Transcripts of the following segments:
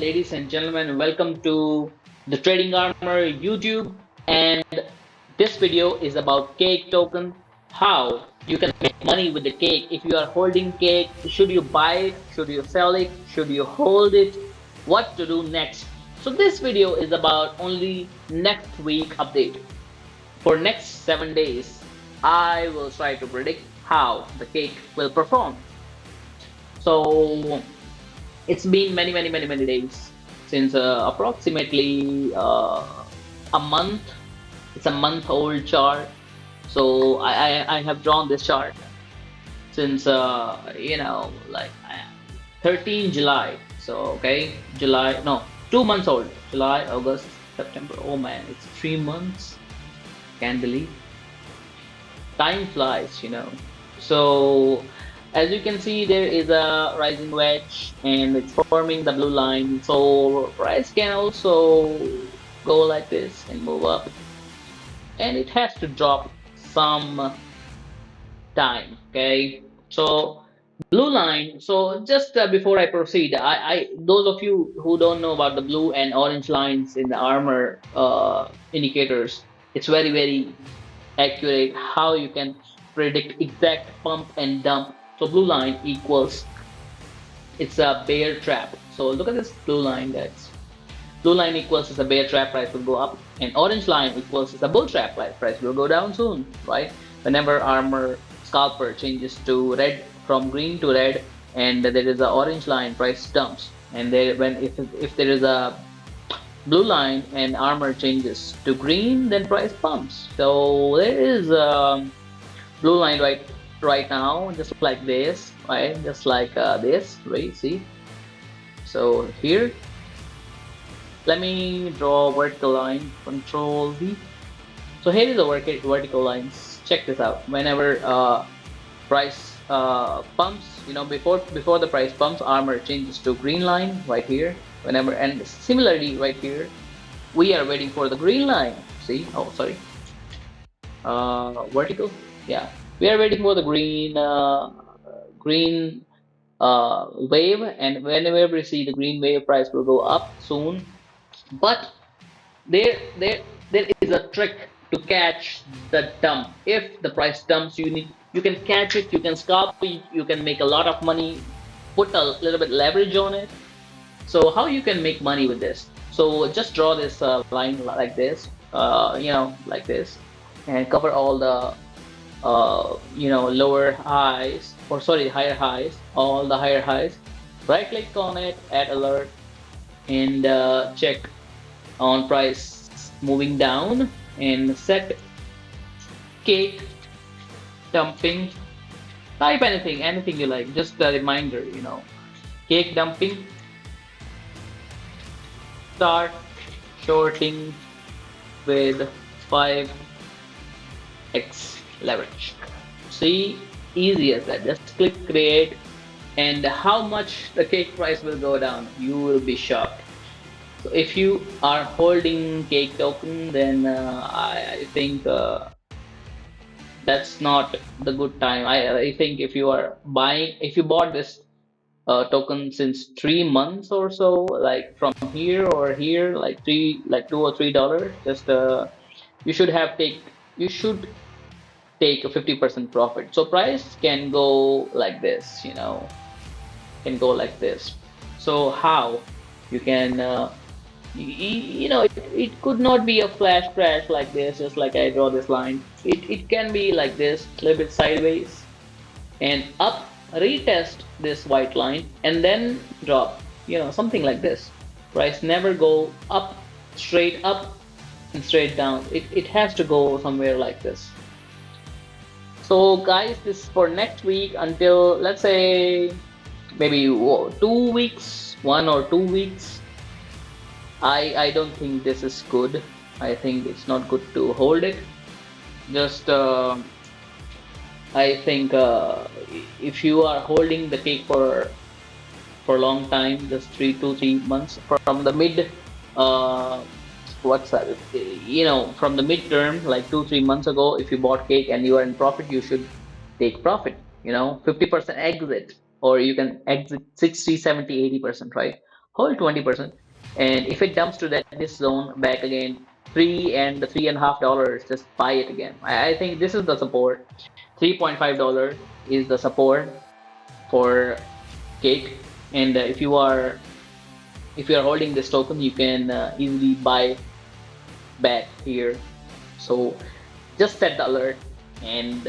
ladies and gentlemen. Welcome to the Trading Armor YouTube. And this video is about cake token. How you can make money with the cake. If you are holding cake, should you buy it? Should you sell it? Should you hold it? What to do next? So this video is about only next week update. For next 7 days, I will try to predict how the cake will perform. So it's been many days since approximately a month. It's a month old chart. So I have drawn this chart since like 13 July. So okay, July, no, 2 months old. July, August, September. Oh man, it's 3 months. Can't believe time flies. So as you can see, there is a rising wedge and it's forming the blue line. So price can also go like this and move up, and it has to drop some time. Okay, so blue line. So just before I proceed, I those of you who don't know about the blue and orange lines in the armor indicators, it's very accurate how you can predict exact pump and dump. So blue line equals, it's a bear trap. So look at this blue line, guys. Blue line equals is a bear trap, price will go up, and orange line equals is a bull trap, price will go down soon, right? Whenever armor scalper changes to red, from green to red, and there is a orange line, price dumps. And there, when if there is a blue line and armor changes to green, then price pumps. So there is blue line right now, just like this, right? Just like this, right? See. So here, let me draw a vertical line. Control V. So here is the vertical lines. Check this out. Whenever price pumps, before the price pumps, armor changes to green line right here. Whenever, and similarly right here, we are waiting for the green line. See? Oh, sorry. Vertical. Yeah, we are waiting for the green wave, and whenever we see the green wave, price will go up soon. But there is a trick to catch the dump. If the price dumps, you can catch it, you can scalp it, you can make a lot of money, put a little bit leverage on it. So how you can make money with this? So just draw this line like this, like this, and cover all the lower highs, or sorry, higher highs, all the higher highs. Right click on it, add alert, and check on price moving down, and set cake dumping. Type anything you like, just a reminder. Cake dumping. Start shorting with 5x leverage. See, easy as that. Just click create, and how much the cake price will go down, you will be shocked. So if you are holding cake token, then I think that's not the good time. I think if you are buying, if you bought this token since 3 months or so, like from here or here, like $2 or $3, just you should have take you should take a 50% profit. So price can go like this, can go like this. So how you can it could not be a flash crash like this, just like I draw this line. It can be like this, a little bit sideways and up, retest this white line, and then drop, something like this. Price never go up, straight up and straight down. It has to go somewhere like this. So guys, this is for next week until, let's say, maybe 2 weeks, 1 or 2 weeks. I don't think this is good. I think it's not good to hold it. Just I think if you are holding the cake for a long time, just 3 to 3 months from the mid, uh, what's that? From the midterm, like 2 3 months ago, if you bought cake and you are in profit, you should take profit. 50% exit, or you can exit 60, 70, 80%, right? hold 20%, and if it dumps to this zone back again, $3 and $3.50, just buy it again. I think this is the support. $3.5 is the support for cake, and if you are holding this token, you can easily buy back here. So just set the alert and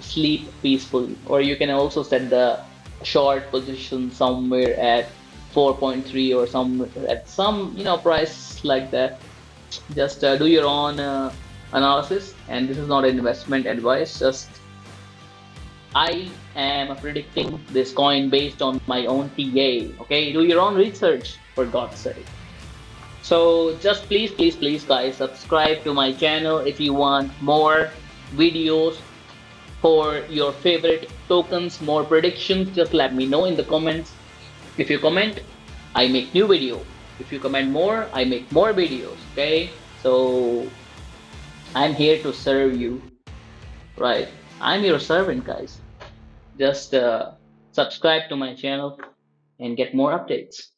sleep peacefully, or you can also set the short position somewhere at 4.3 or some at some price like that. Just do your own analysis, and this is not an investment advice. Just I am predicting this coin based on my own TA. Okay, do your own research for God's sake. So just please, please, please, guys, subscribe to my channel if you want more videos for your favorite tokens, more predictions. Just let me know in the comments. If you comment, I make new video. If you comment more, I make more videos. Okay, so I'm here to serve you, right? I'm your servant, guys. Just subscribe to my channel and get more updates.